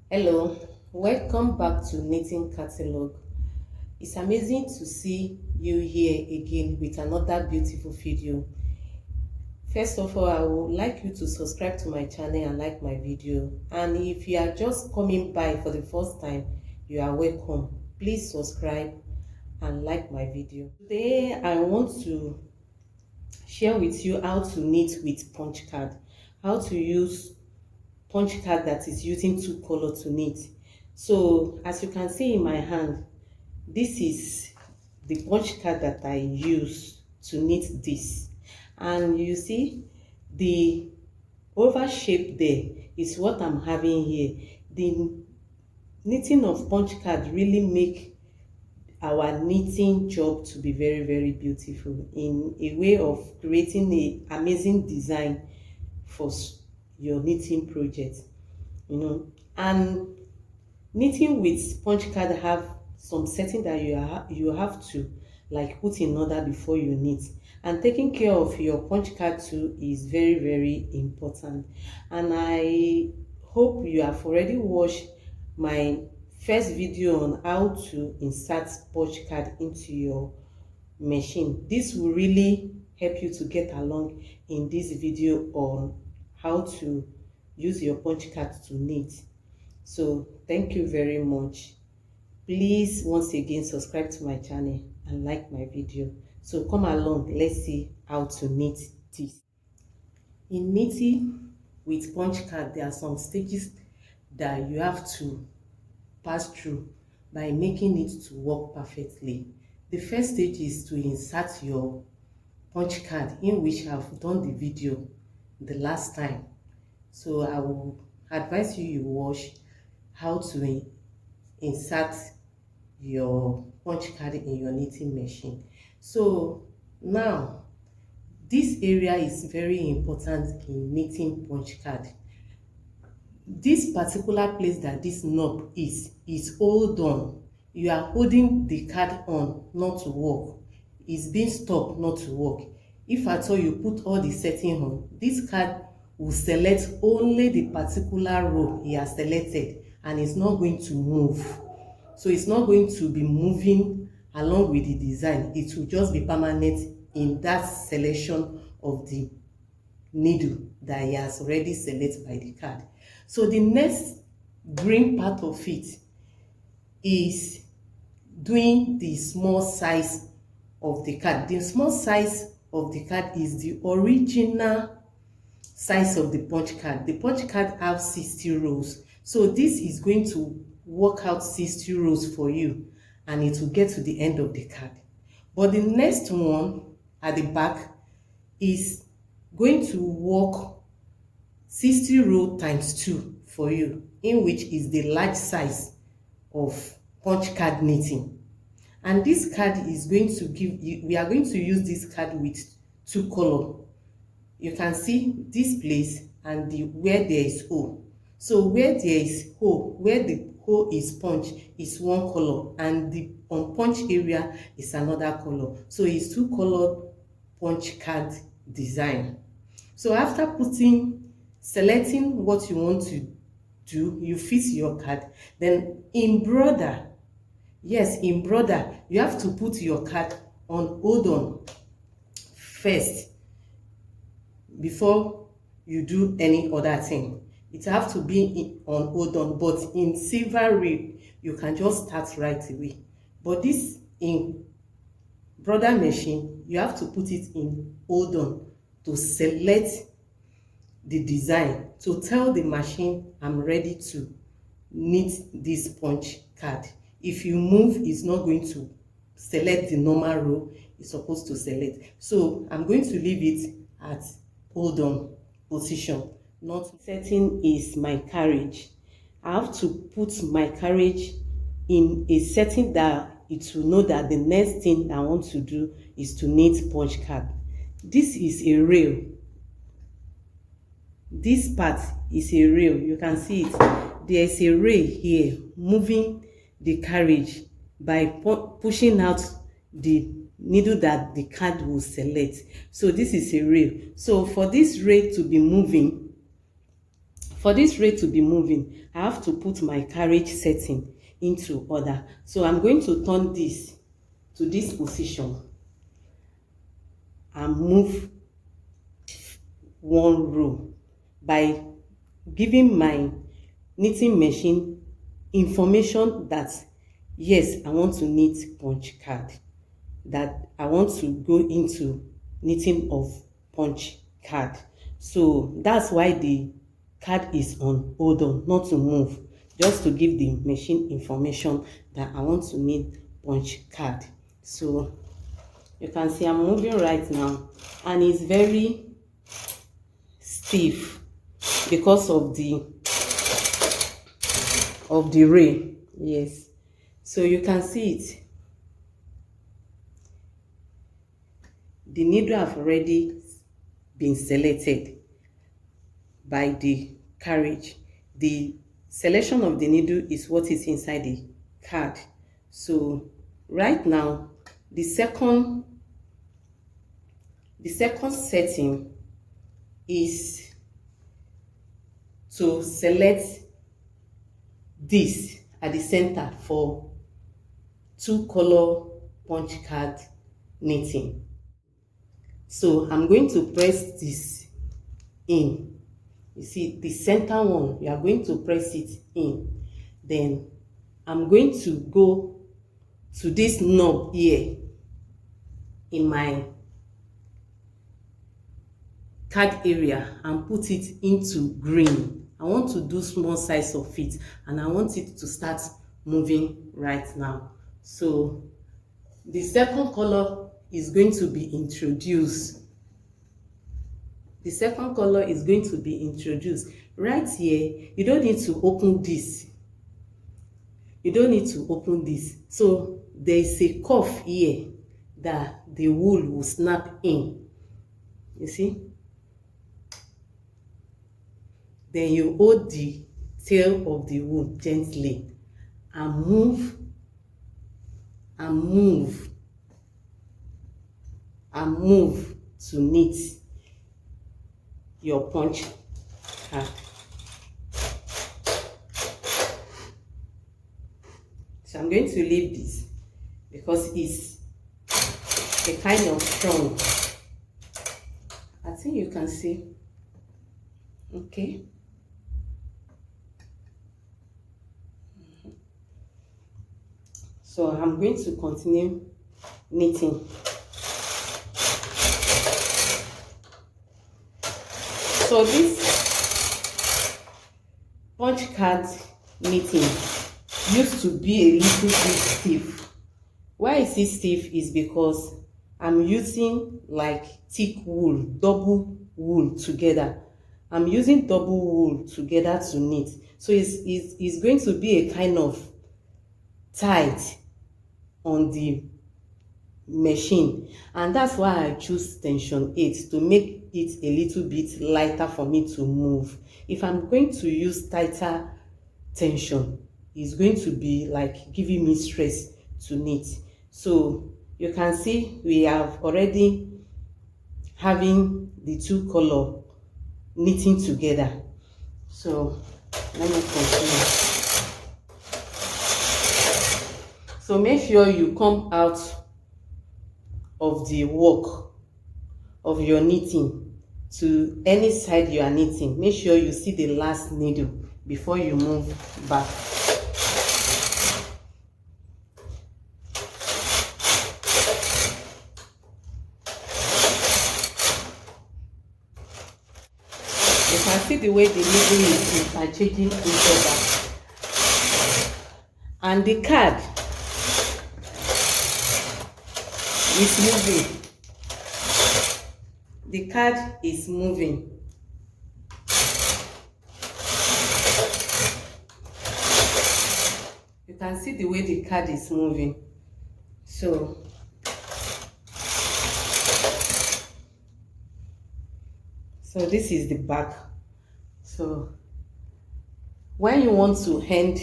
Hello, welcome back to Knitting Catalog. It's amazing to see you here again with another beautiful video. First of all, I would like you to subscribe to my channel and like my video. And if you are just coming by for the first time, you are welcome. Please subscribe and like my video. Today, I want to share with you how to knit with punch card, how to use punch card that is using two color to knit. So as you can see in my hand, this is the punch card that I use to knit this, and you see the oval shape there is what I'm having here. The knitting of punch card really make our knitting job to be very beautiful in a way of creating a amazing design for your knitting project, and knitting with punch card have some setting that you have to like put in order before you knit, and taking care of your punch card too is very important. And I hope you have already watched my first video on how to insert punch card into your machine. This will really help you to get along in this video on how to use your punch card to knit. So thank you very much. Please once again subscribe to my channel and like my video. So come along, let's see how to knit this. In knitting with punch card, there are some stages that you have to pass through by making it to work perfectly. The first stage is to insert your punch card, in which I've done the video the last time. So I will advise you watch how to insert your punch card in your knitting machine. So now this area is very important in knitting punch card. This particular place that this knob is hold on. You are holding the card on not to work. It's being stopped not to work. If at all you put all the setting on, this card will select only the particular row he has selected, and it's not going to move. So it's not going to be moving along with the design. It will just be permanent in that selection of the needle that he has already selected by the card. So the next green part of it is doing the small size of the card. The small size of the card is the original size of the punch card. The punch card has 60 rows. So this is going to work out 60 rows for you, and it will get to the end of the card. But the next one at the back is going to work 60 row times 2 for you, in which is the large size of punch card knitting. And this card is going to give you, we are going to use this card with two color. You can see this place and the where there is hole. So where there is hole, where the hole is punch is one color, and the unpunched area is another color. So it's two colored punch card design. So after selecting what you want to do, you fit your card, then embroider. Yes, embroider, you have to put your card on hold on first before you do any other thing. It have to be on hold on, but in silver ray you can just start right away. But this embroider machine, you have to put it in hold on to select the design, to tell the machine I'm ready to knit this punch card. If you move, it's not going to select the normal row it's supposed to select. So I'm going to leave it at hold on position. Not setting is my carriage. I have to put my carriage in a setting that it will know that the next thing I want to do is to knit punch card. This is a rail. This part is a rail. You can see it. There is a rail here moving the carriage by pushing out the needle that the card will select. So this is a rail. So for this rail to be moving, For this ray to be moving, I have to put my carriage setting into order. So I'm going to turn this to this position and move one row by giving my knitting machine information that yes, I want to knit punch card, that I want to go into knitting of punch card. So that's why the card is on hold on, not to move, just to give the machine information that I want to knit punch card. So you can see I'm moving right now, and it's very stiff because of the ray. Yes, so you can see it. The needle have already been selected by the carriage. The selection of the needle is what is inside the card. So right now, the second setting is to select this at the center for 2-color punch card knitting. So I'm going to press this in. You see the center one, you are going to press it in. Then I'm going to go to this knob here in my card area and put it into green. I want to do small size of it, and I want it to start moving right now. So the second color is going to be introduced. The second color is going to be introduced right here. You don't need to open this. You don't need to open this. So there is a cuff here that the wool will snap in. You see? Then you hold the tail of the wool gently and move and move and move to knit your punch card. So I'm going to leave this because it's a kind of strong. I think you can see. Okay. So I'm going to continue knitting. So this punch card knitting used to be a little bit stiff. Why is it stiff is because I'm using like thick wool, double wool together. I'm using double wool together to knit. So it's going to be a kind of tight on the machine, and that's why I choose tension 8 to make it a little bit lighter for me to move. If I'm going to use tighter tension, it's going to be like giving me stress to knit. So you can see we have already having the 2 color knitting together. So let me continue. So make sure you come out of the work of your knitting to any side you are knitting. Make sure you see the last needle before you move back. You can see the way the needle is interchanging each other. And the card is moving. The card is moving. You can see the way the card is moving. So this is the back. So when you want to end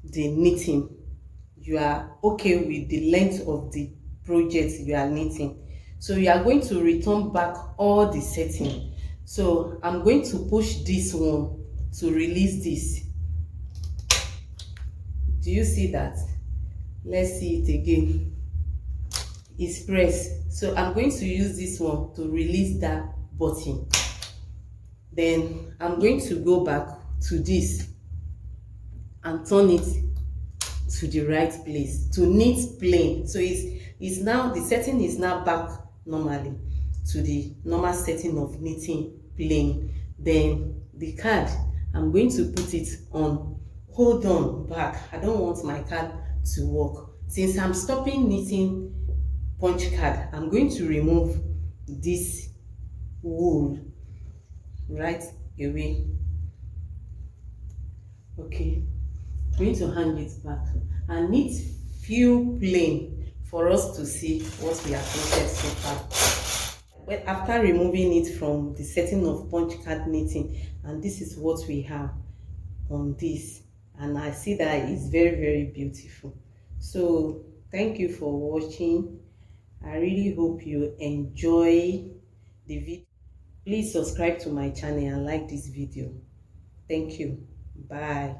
the knitting, you are okay with the length of the project you are knitting. So you are going to return back all the setting. So I'm going to push this one to release this. Do you see that? Let's see it again. It's pressed. So I'm going to use this one to release that button. Then I'm going to go back to this and turn it to the right place to knit plain. So it's now, the setting is now back normally to the normal setting of knitting plain. Then the card, I'm going to put it on hold on back. I don't want my card to work. Since I'm stopping knitting punch card, I'm going to remove this wool right away. Okay, I'm going to hang it back and knit few plain for us to see what we have knitted so far. But after removing it from the setting of punch card knitting, and this is what we have on this, and I see that it's very beautiful. So thank you for watching. I really hope you enjoy the video. Please subscribe to my channel and like this video. Thank you. Bye.